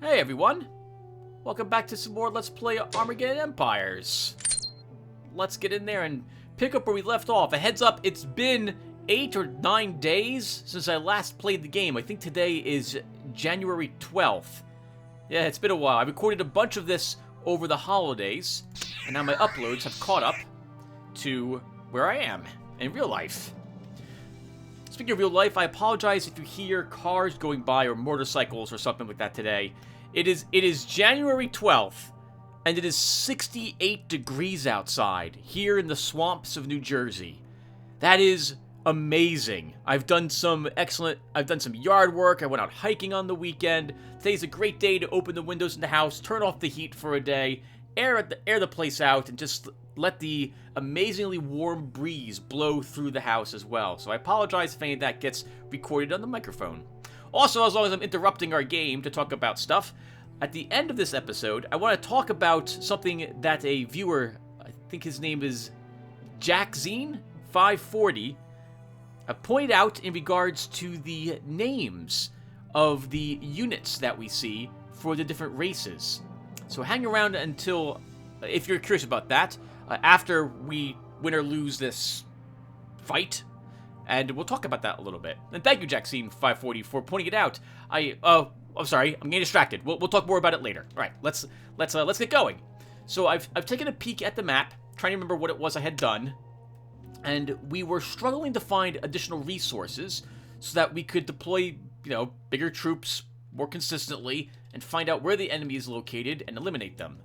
Hey everyone! Welcome back to some more Let's Play Armageddon Empires. Let's get in there and pick up where we left off. A heads up, it's been 8 or 9 days since I last played the game. I think today is January 12th. Yeah, it's been a while. I recorded a bunch of this over the holidays, and now my uploads have caught up to where I am in real life. Speaking of real life, I apologize if you hear cars going by or motorcycles or something like that today. It is January 12th, and it is 68 degrees outside here in the swamps of New Jersey. That is amazing. I've done some yard work. I went out hiking on the weekend. Today's a great day to open the windows in the house, turn off the heat for a day, air the place out, and just let the amazingly warm breeze blow through the house as well. So I apologize if any of that gets recorded on the microphone. Also, as long as I'm interrupting our game to talk about stuff, at the end of this episode, I want to talk about something that a viewer, I think his name is JackZine540, pointed out in regards to the names of the units that we see for the different races. So hang around until, if you're curious about that, after we win or lose this fight, and we'll talk about that a little bit. And thank you, JackZine540, for pointing it out. I'm sorry, I'm getting distracted. We'll talk more about it later. All right, let's get going. So I've taken a peek at the map, trying to remember what it was I had done, and we were struggling to find additional resources so that we could deploy, bigger troops more consistently and find out where the enemy is located and eliminate them.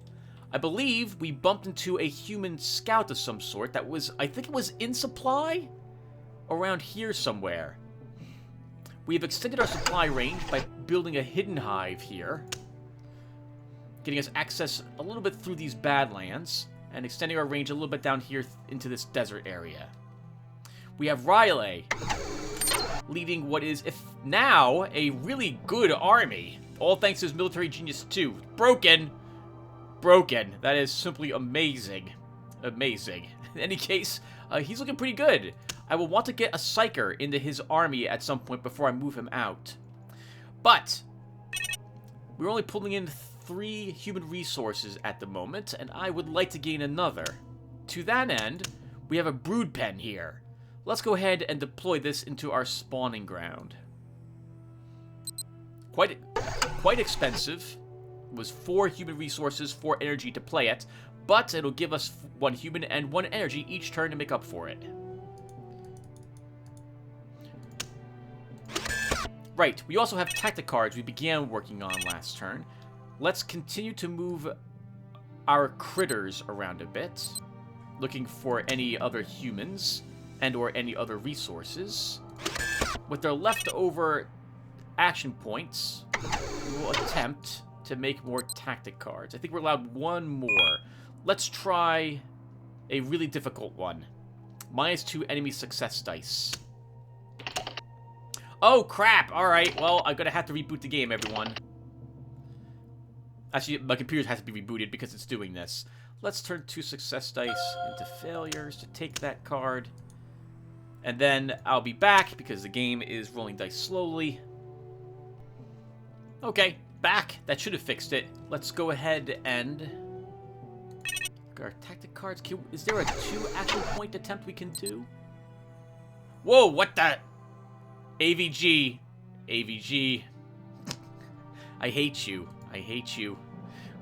I believe we bumped into a human scout of some sort that was, I think it was in supply? Around here somewhere. We have extended our supply range by building a hidden hive here, getting us access a little bit through these badlands, and extending our range a little bit down here into this desert area. We have Riley leading what is, if now, a really good army. All thanks to his military genius too. Broken. That is simply amazing. Amazing. In any case, he's looking pretty good. I will want to get a psyker into his army at some point before I move him out. But we're only pulling in 3 human resources at the moment, and I would like to gain another. To that end, we have a brood pen here. Let's go ahead and deploy this into our spawning ground. Quite expensive. It was 4 human resources, 4 energy to play it, but it'll give us 1 human and 1 energy each turn to make up for it. Right, we also have tactic cards we began working on last turn. Let's continue to move our critters around a bit, looking for any other humans and or any other resources. With their leftover action points, we will attempt to make more tactic cards. I think we're allowed 1 more. Let's try a really difficult one. -2 enemy success dice. Oh, crap! Alright, well, I'm gonna have to reboot the game, everyone. Actually, my computer has to be rebooted because it's doing this. Let's turn 2 success dice into failures to take that card. And then I'll be back because the game is rolling dice slowly. Okay, back. That should have fixed it. Let's go ahead and... our tactic cards. Is there a 2 action point attempt we can do? Whoa, what the... AVG. AVG. I hate you. I hate you.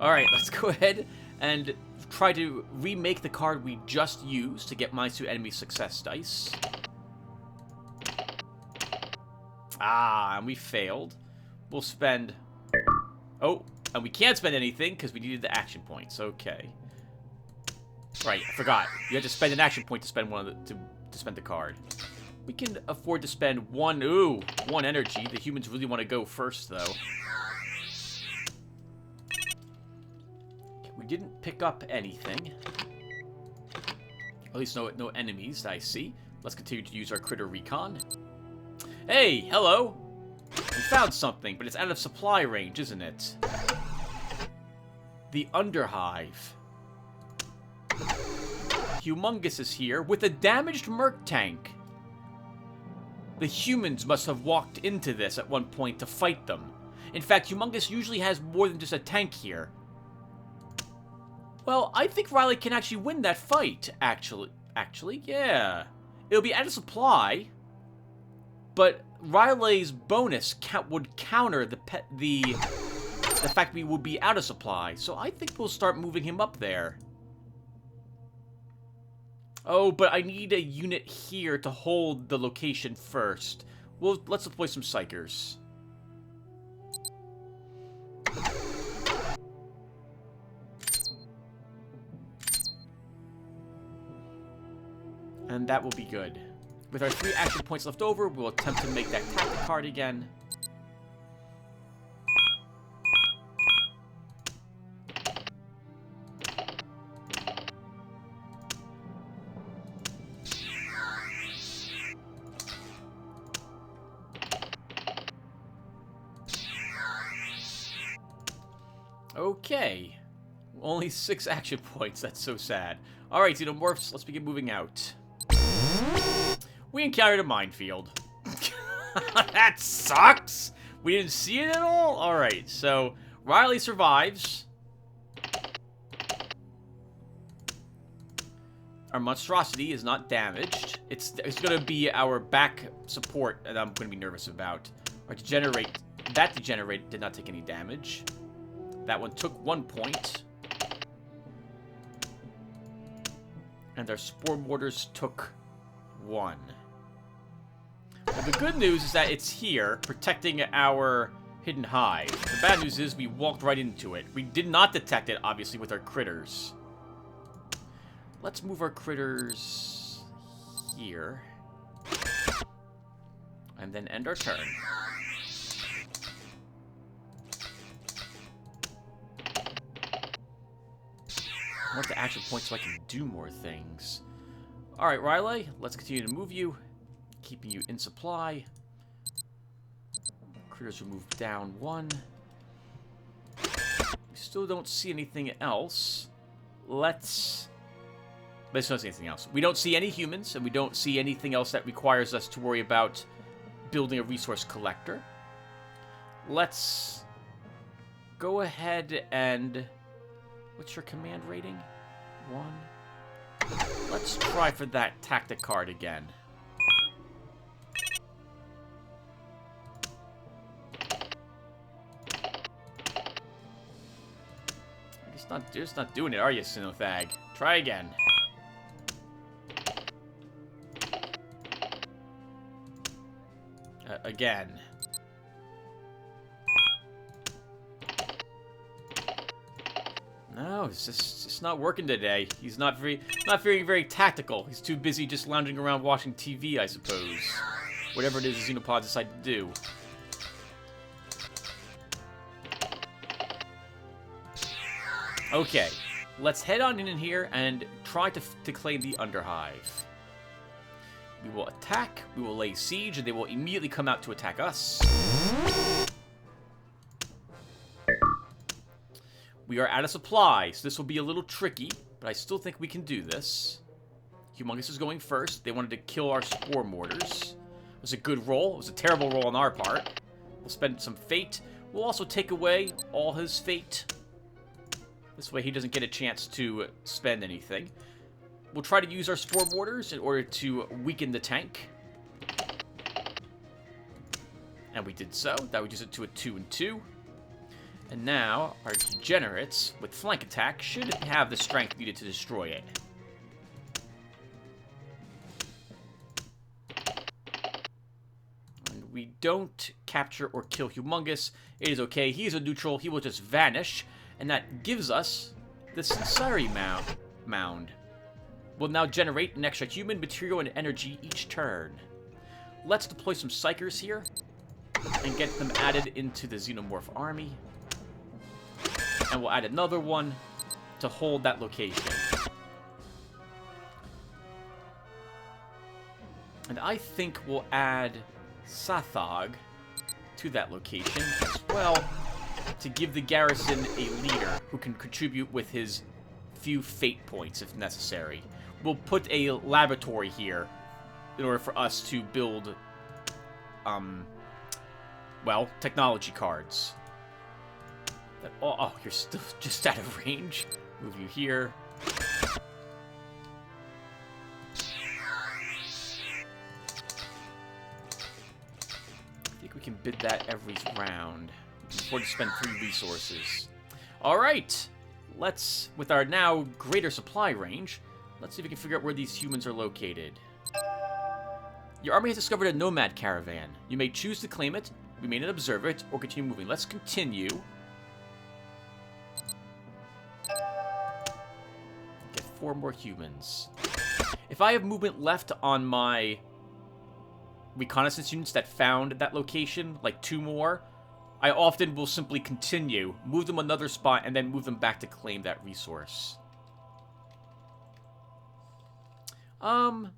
Alright, let's go ahead and try to remake the card we just used to get -2 enemy success dice. Ah, and we failed. We'll spend... oh, and we can't spend anything because we needed the action points. Okay. Right, I forgot. You had to spend an action point to spend to spend the card. We can afford to spend 1 energy. The humans really want to go first, though. We didn't pick up anything. At least no enemies that I see. Let's continue to use our critter recon. Hey, hello! We found something, but it's out of supply range, isn't it? The Underhive. Humongous is here with a damaged merc tank. The humans must have walked into this at one point to fight them. In fact, Humongous usually has more than just a tank here. Well, I think Riley can actually win that fight, actually, yeah. It'll be out of supply, but Riley's bonus would counter the fact we would be out of supply. So I think we'll start moving him up there. Oh, but I need a unit here to hold the location first. Well, let's deploy some Psychers. And that will be good. With our 3 action points left over, we'll attempt to make that tactic card again. Okay. Only 6 action points. That's so sad. Alright, Xenomorphs, let's begin moving out. We encountered a minefield. That sucks! We didn't see it at all? Alright, so Riley survives. Our monstrosity is not damaged. It's going to be our back support that I'm going to be nervous about. Our degenerate, that degenerate did not take any damage. That one took 1 point. And our spore mortars took 1. Well, the good news is that it's here, protecting our hidden hive. The bad news is we walked right into it. We did not detect it, obviously, with our critters. Let's move our critters here. And then end our turn. I want the action points so I can do more things. Alright, Riley, let's continue to move you. Keeping you in supply. Critters will move down 1. We still don't see anything else. Let's don't see anything else. We don't see any humans, and we don't see anything else that requires us to worry about building a resource collector. Let's go ahead and... What's your command rating? 1. Let's try for that tactic card again. You're just not doing it, are you, Sinothag? Try again. Again. No, it's just not working today. He's not feeling very tactical. He's too busy just lounging around watching TV, I suppose. Whatever it is the Xenopods decide to do. Okay, let's head on in here and try to claim the Underhive. We will attack, we will lay siege, and they will immediately come out to attack us. We are out of supply, so this will be a little tricky, but I still think we can do this. Humongous is going first. They wanted to kill our spore mortars. It was a good roll. It was a terrible roll on our part. We'll spend some fate. We'll also take away all his fate. This way he doesn't get a chance to spend anything. We'll try to use our spore mortars in order to weaken the tank. And we did so. That would use it to a 2 and 2. And now, our degenerates, with flank attack, should have the strength needed to destroy it. And we don't capture or kill Humongous. It is okay. He is a neutral. He will just vanish. And that gives us the Sinceri mound. We'll now generate an extra human, material, and energy each turn. Let's deploy some Psychers here and get them added into the Xenomorph army. And we'll add another one to hold that location. And I think we'll add Sathog to that location as well, to give the garrison a leader who can contribute with his few fate points if necessary. We'll put a laboratory here in order for us to build, well, technology cards. Oh, you're still just out of range. Move you here. I think we can bid that every round before we spend 3 resources. All right. Let's, with our now greater supply range, let's see if we can figure out where these humans are located. Your army has discovered a nomad caravan. You may choose to claim it, remain and observe it, or continue moving. Let's continue. Get 4 more humans. If I have movement left on my reconnaissance units that found that location, like 2 more, I often will simply continue, move them another spot, and then move them back to claim that resource. I'm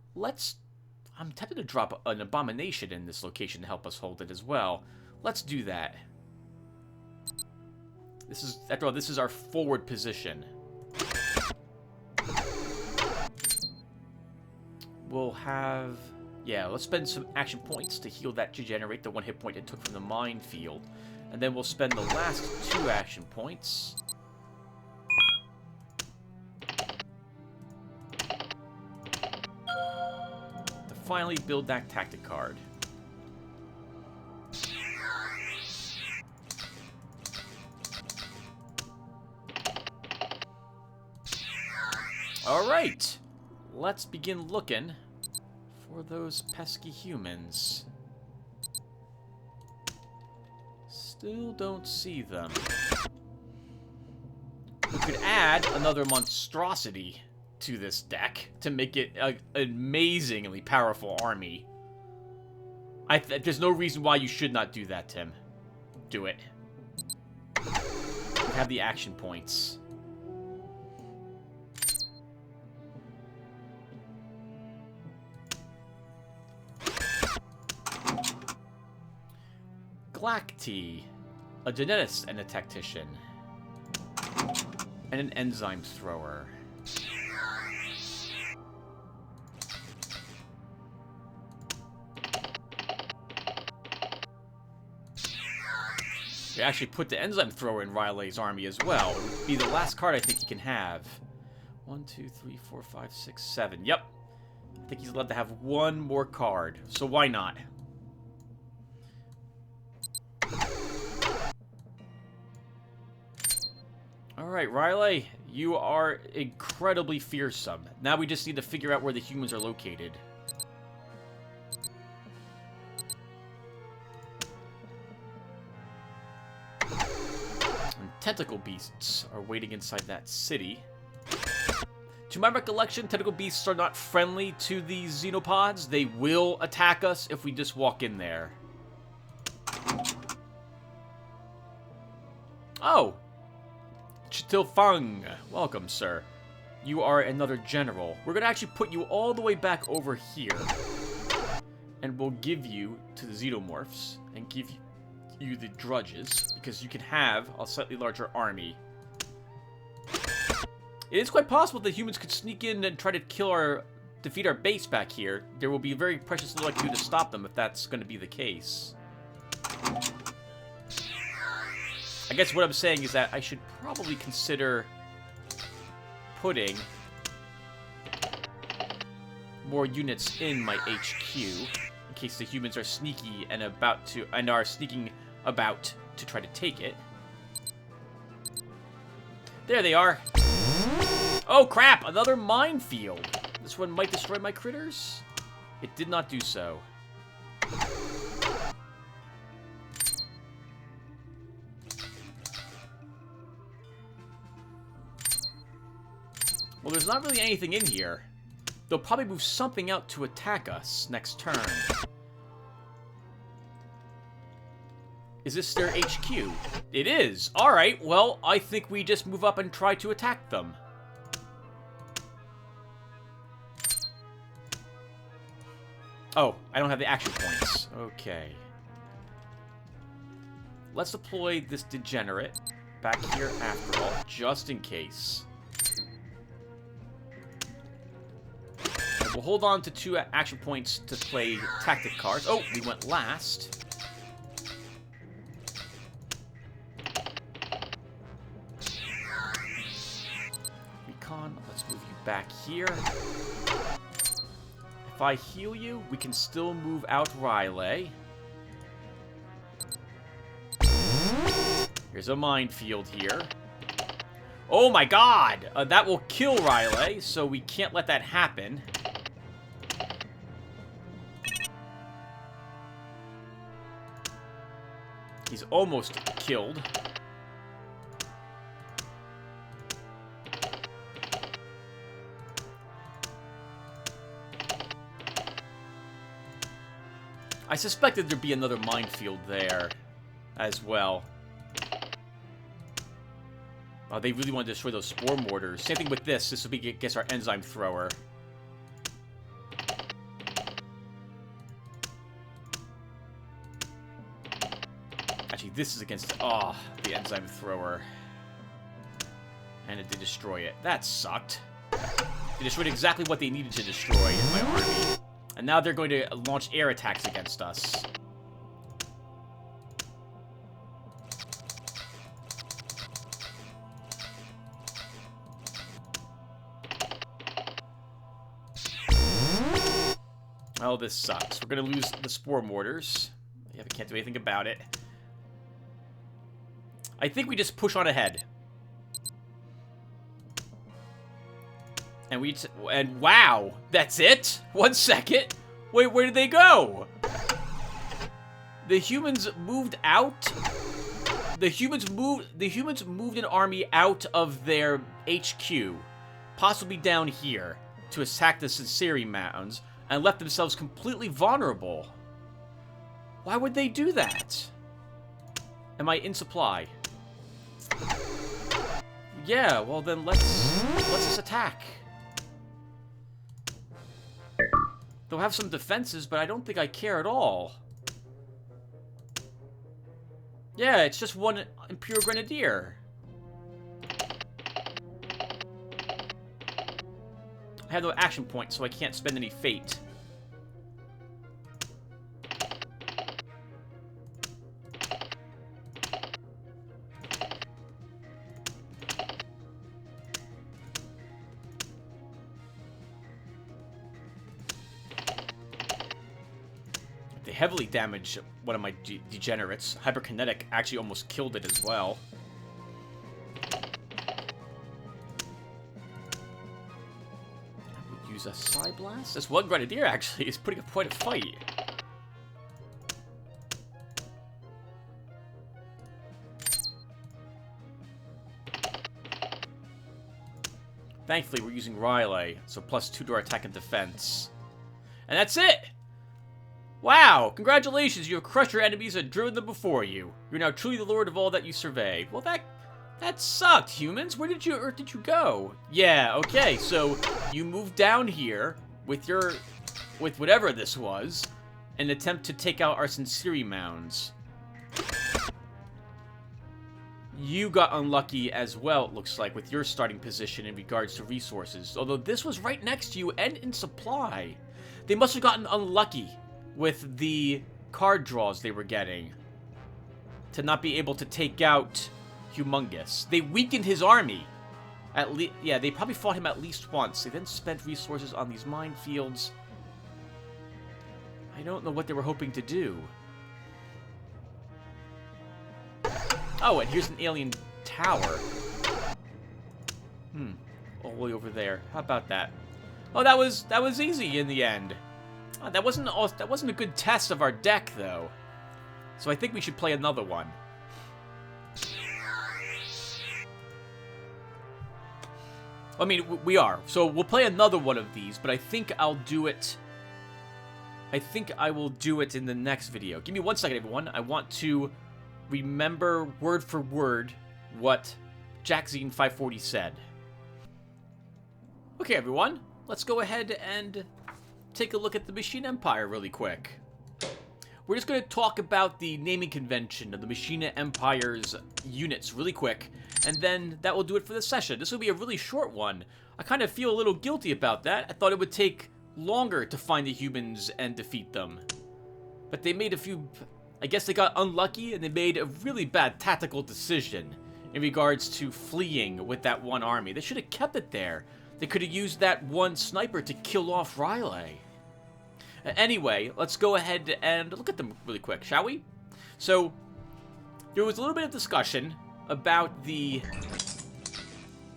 tempted to drop an abomination in this location to help us hold it as well. Let's do that. After all, this is our forward position. We'll have... Yeah, let's spend some action points to heal that, to generate the 1 hit point it took from the minefield. And then we'll spend the last 2 action points to finally build that tactic card. Alright, let's begin looking for those pesky humans. Still don't see them. We could add another monstrosity to this deck to make it an amazingly powerful army. There's no reason why you should not do that, Tim. Do it. We have the action points. Galacti, a geneticist and a tactician, and an enzyme thrower. We actually put the enzyme thrower in Riley's army as well. It would be the last card I think he can have. 1, 2, 3, 4, 5, 6, 7. Yep. I think he's allowed to have 1 more card. So why not? Alright, Riley. You are incredibly fearsome. Now we just need to figure out where the humans are located. Tentacle beasts are waiting inside that city. To my recollection, tentacle beasts are not friendly to the xenopods. They will attack us if we just walk in there. Oh! Chitilfang. Welcome, sir. You are another general. We're going to actually put you all the way back over here. And we'll give you to the xenomorphs and give you the drudges, because you can have a slightly larger army. It is quite possible that humans could sneak in and try to defeat our base back here. There will be very precious little I can do to stop them if that's going to be the case. I guess what I'm saying is that I should probably consider putting more units in my HQ in case the humans are sneaky and are sneaking about to try to take it. There they are. Oh crap, another minefield. This one might destroy my critters. It did not do so. Well, there's not really anything in here. They'll probably move something out to attack us next turn. Is this their HQ? It is. Alright, well, I think we just move up and try to attack them. Oh, I don't have the action points. Okay. Let's deploy this degenerate back here after all, just in case. We'll hold on to 2 action points to play tactic cards. Oh, we went last. back here. If I heal you, we can still move out Riley. Here's a minefield here. Oh my god! That will kill Riley, so we can't let that happen. He's almost killed. I suspected there'd be another minefield there as well. Oh, they really want to destroy those spore mortars. Same thing with this. This will be against our enzyme thrower. Actually, this is against the enzyme thrower. And it did destroy it. That sucked. They destroyed exactly what they needed to destroy in my army. And now they're going to launch air attacks against us. Oh, this sucks. We're going to lose the spore mortars. Yeah, we can't do anything about it. I think we just push on ahead. And wow, that's it? 1 second? Wait, where did they go? The humans moved out? The humans moved an army out of their HQ, possibly down here, to attack the Sinceri Mounds, and left themselves completely vulnerable. Why would they do that? Am I in supply? Yeah, well then let's just attack. They'll have some defenses, but I don't think I care at all. Yeah, it's just one Imperial Grenadier. I have no action point, so I can't spend any fate. They heavily damaged one of my degenerates. Hyperkinetic actually almost killed it as well. Use a Psy Blast? This one Grenadier actually is putting up quite a fight. Thankfully, we're using Riley, so +2 to our attack and defense. And that's it! Wow! Congratulations, you have crushed your enemies and driven them before you. You're now truly the lord of all that you survey. Well, that sucked, humans. Where did you go? Yeah, okay, so you moved down here with whatever this was, in an attempt to take out our Sinceri Mounds. You got unlucky as well, it looks like, with your starting position in regards to resources. Although this was right next to you and in supply. They must have gotten unlucky with the card draws they were getting to not be able to take out Humongous. They weakened his army. Yeah, they probably fought him at least once. They then spent resources on these minefields. I don't know what they were hoping to do. Oh, and here's an alien tower. All the way over there. How about that? Oh, that was easy in the end. Oh, that wasn't a good test of our deck, though. So I think we should play another one. I mean, we are. So we'll play another one of these, but I think I'll do it. I think I will do it in the next video. Give me 1 second, everyone. I want to remember word for word what JackZine540 said. Okay, everyone. Let's go ahead and take a look at the Machine Empire really quick. We're just going to talk about the naming convention of the Machine Empire's units really quick, and then that will do it for this session. This will be a really short one. I kind of feel a little guilty about that. I thought it would take longer to find the humans and defeat them. But they made a few... I guess they got unlucky, and they made a really bad tactical decision in regards to fleeing with that one army. They should have kept it there. They could have used that one sniper to kill off Riley. Anyway, let's go ahead and look at them really quick, shall we? So, there was a little bit of discussion about the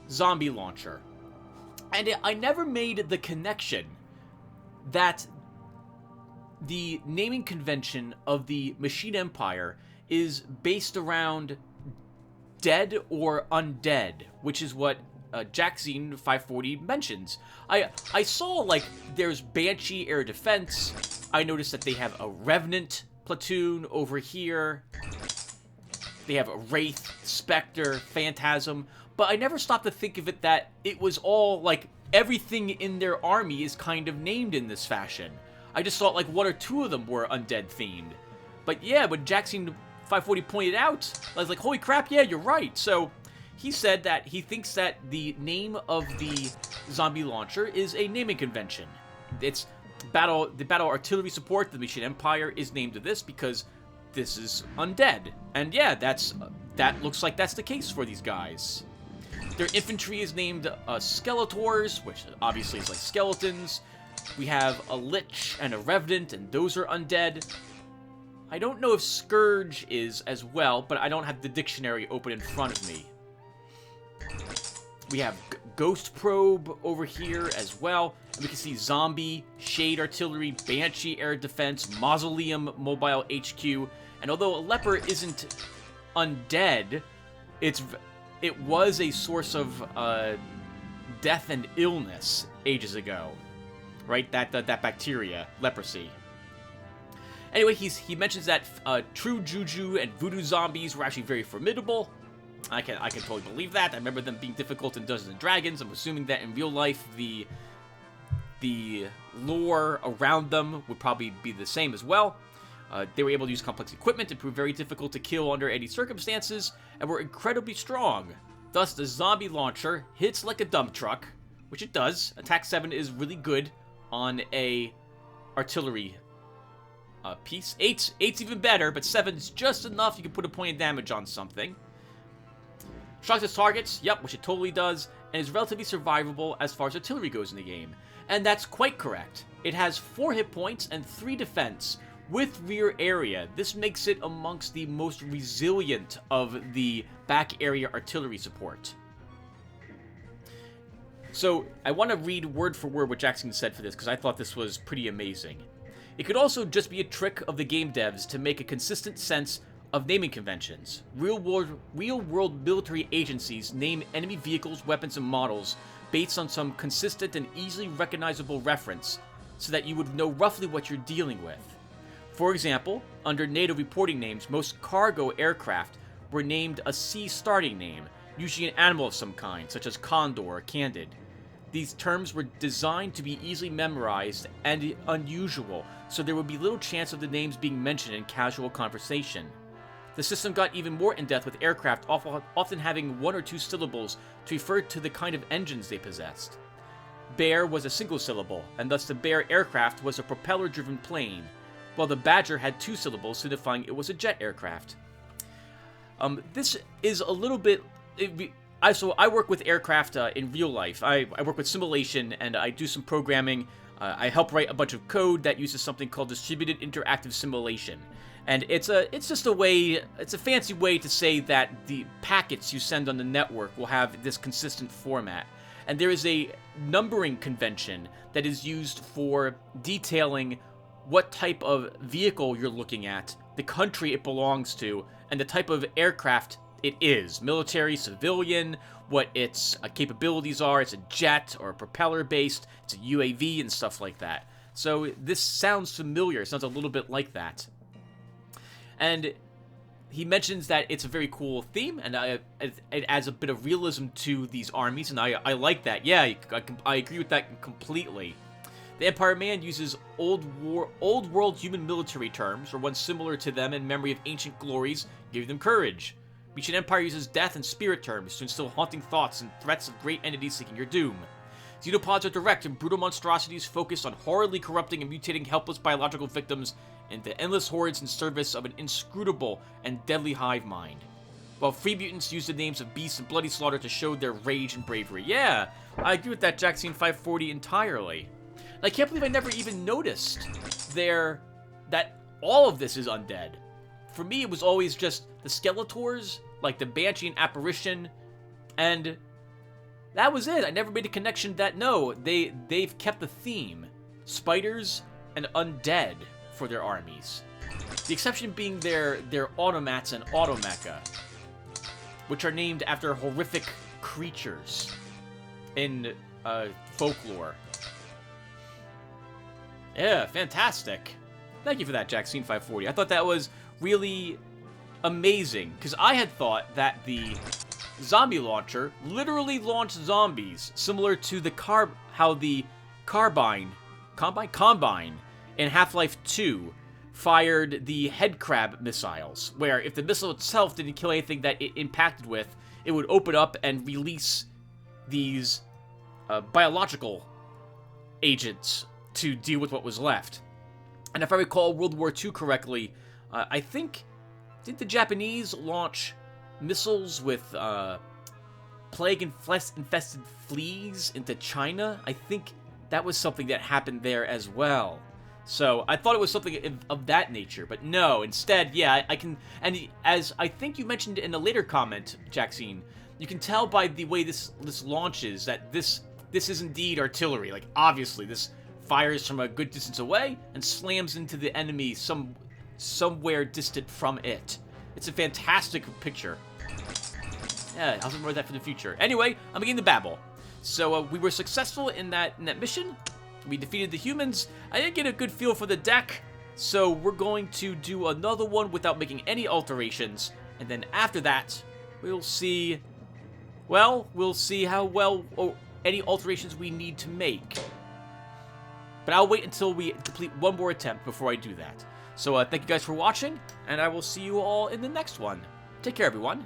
zombie launcher. And I never made the connection that the naming convention of the Machine Empire is based around dead or undead, which is what Jackson 540 mentions. I saw, like, there's Banshee Air Defense. I noticed that they have a Revenant platoon over here. They have a Wraith, Spectre, Phantasm. But I never stopped to think of it that it was all, like, everything in their army is kind of named in this fashion. I just thought, like, one or two of them were undead themed. But yeah, when Jackson 540 pointed out, I was like, holy crap, yeah, you're right. So he said that he thinks that the name of the zombie launcher is a naming convention. It's the battle artillery support, the Machine Empire, is named to this because this is undead. And yeah, that looks like that's the case for these guys. Their infantry is named Skeletors, which obviously is like skeletons. We have a Lich and a Revenant, and those are undead. I don't know if Scourge is as well, but I don't have the dictionary open in front of me. We have Ghost Probe over here as well. And we can see Zombie, Shade Artillery, Banshee Air Defense, Mausoleum Mobile HQ. And although a leper isn't undead, it was a source of death and illness ages ago. Right? That bacteria, leprosy. Anyway, he mentions that true Juju and Voodoo zombies were actually very formidable. I can totally believe that. I remember them being difficult in Dungeons & Dragons. I'm assuming that in real life, the lore around them would probably be the same as well. They were able to use complex equipment and prove very difficult to kill under any circumstances, and were incredibly strong. Thus, the zombie launcher hits like a dump truck, which it does. Attack 7 is really good on a artillery piece. 8's even better, but 7's just enough you can put a point of damage on something. Shocks its targets, yep, which it totally does, and is relatively survivable as far as artillery goes in the game. And that's quite correct. It has 4 hit points and 3 defense, with rear area. This makes it amongst the most resilient of the back area artillery support. So, I want to read word for word what Jackson said for this, because I thought this was pretty amazing. It could also just be a trick of the game devs to make a consistent sense of naming conventions. Real-world military agencies name enemy vehicles, weapons, and models based on some consistent and easily recognizable reference, so that you would know roughly what you're dealing with. For example, under NATO reporting names, most cargo aircraft were named a C starting name, usually an animal of some kind, such as condor or candid. These terms were designed to be easily memorized and unusual, so there would be little chance of the names being mentioned in casual conversation. The system got even more in-depth with aircraft often having 1 or 2 syllables to refer to the kind of engines they possessed. Bear was a single syllable, and thus the Bear aircraft was a propeller-driven plane, while the Badger had 2 syllables signifying it was a jet aircraft. This is a little bit... So I work with aircraft in real life. I work with simulation, and I do some programming. I help write a bunch of code that uses something called distributed interactive simulation. And it's just a way, it's a fancy way to say that the packets you send on the network will have this consistent format. And there is a numbering convention that is used for detailing what type of vehicle you're looking at, the country it belongs to, and the type of aircraft it is. Military, civilian, what its capabilities are. It's a jet or a propeller based, it's a UAV and stuff like that. So this sounds familiar, it sounds a little bit like that. And he mentions that it's a very cool theme, and it adds a bit of realism to these armies, and I like that. Yeah, I agree with that completely. The Empire Man uses old world human military terms, or ones similar to them in memory of ancient glories, giving them courage. Machine Empire uses death and spirit terms to instill haunting thoughts and threats of great entities seeking your doom. Xenopods are direct and brutal monstrosities focused on horribly corrupting and mutating helpless biological victims into endless hordes in service of an inscrutable and deadly hive mind. while free mutants use the names of Beast and Bloody Slaughter to show their rage and bravery. Yeah, I agree with that Jackscene 540 entirely. And I can't believe I never even noticed that all of this is undead. For me, it was always just the Skeletors, like the Banshee and Apparition, and that was it. I never made a connection that, no, they've kept the theme. Spiders and undead for their armies. The exception being their automats and automecha, which are named after horrific creatures in folklore. Yeah, fantastic. Thank you for that, Jackscene 540. I thought that was really amazing, because I had thought that the zombie launcher literally launched zombies, similar to the how the Combine in Half-Life 2 fired the head crab missiles, where if the missile itself didn't kill anything that it impacted with, it would open up and release these biological agents to deal with what was left. And if I recall World War II correctly, I think, did the Japanese launch missiles with plague-infested fleas into China? I think that was something that happened there as well. So I thought it was something of that nature, but no. Instead, yeah, I can, and as I think you mentioned in a later comment, Jackscene, you can tell by the way this launches that this is indeed artillery. Like, obviously, this fires from a good distance away and slams into the enemy somewhere distant from it. It's a fantastic picture. Yeah, I'll remember that for the future. Anyway, I'm beginning to babble. So we were successful in that mission. We defeated the humans. I didn't get a good feel for the deck, so we're going to do another one without making any alterations. And then after that, we'll see... Well, we'll see how well or any alterations we need to make. But I'll wait until we complete one more attempt before I do that. So thank you guys for watching, and I will see you all in the next one. Take care, everyone.